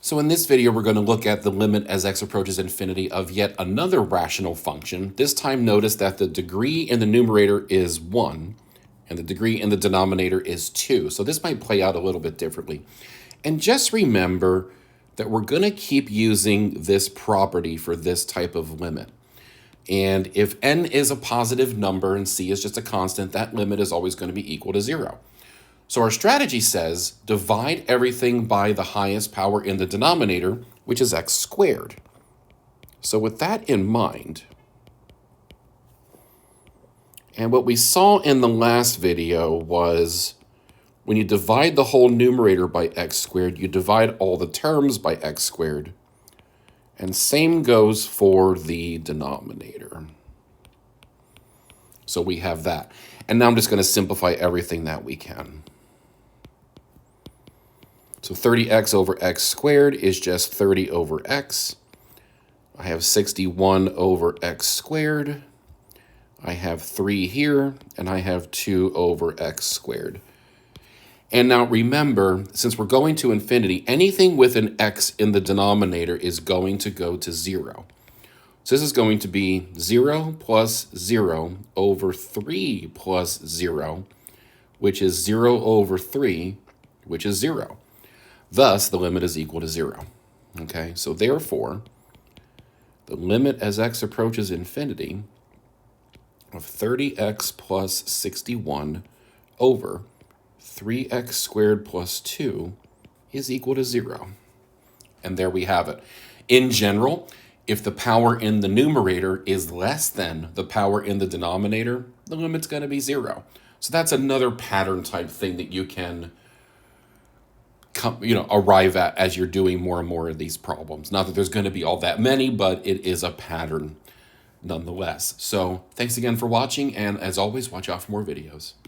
So in this video, we're going to look at the limit as x approaches infinity of yet another rational function. This time, notice that the degree in the numerator is 1, and the degree in the denominator is 2. So this might play out a little bit differently. And just remember that we're going to keep using this property for this type of limit. And if n is a positive number and c is just a constant, that limit is always going to be equal to 0. So our strategy says divide everything by the highest power in the denominator, which is x squared. So with that in mind, and what we saw in the last video was when you divide the whole numerator by x squared, you divide all the terms by x squared. And same goes for the denominator. So we have that. And now I'm just going to simplify everything that we can. So 30x over x squared is just 30 over x. I have 61 over x squared. I have 3 here, and I have 2 over x squared. And now remember, since we're going to infinity, anything with an x in the denominator is going to go to 0. So this is going to be 0 plus 0 over 3 plus 0, which is 0 over 3, which is 0. Thus, the limit is equal to 0. Okay, so therefore, the limit as x approaches infinity of 30x plus 61 over 3x squared plus 2 is equal to 0. And there we have it. In general, if the power in the numerator is less than the power in the denominator, the limit's going to be 0. So that's another pattern type thing that you can arrive at as you're doing more and more of these problems. Not that there's going to be all that many, but it is a pattern nonetheless. So thanks again for watching, and as always, watch out for more videos.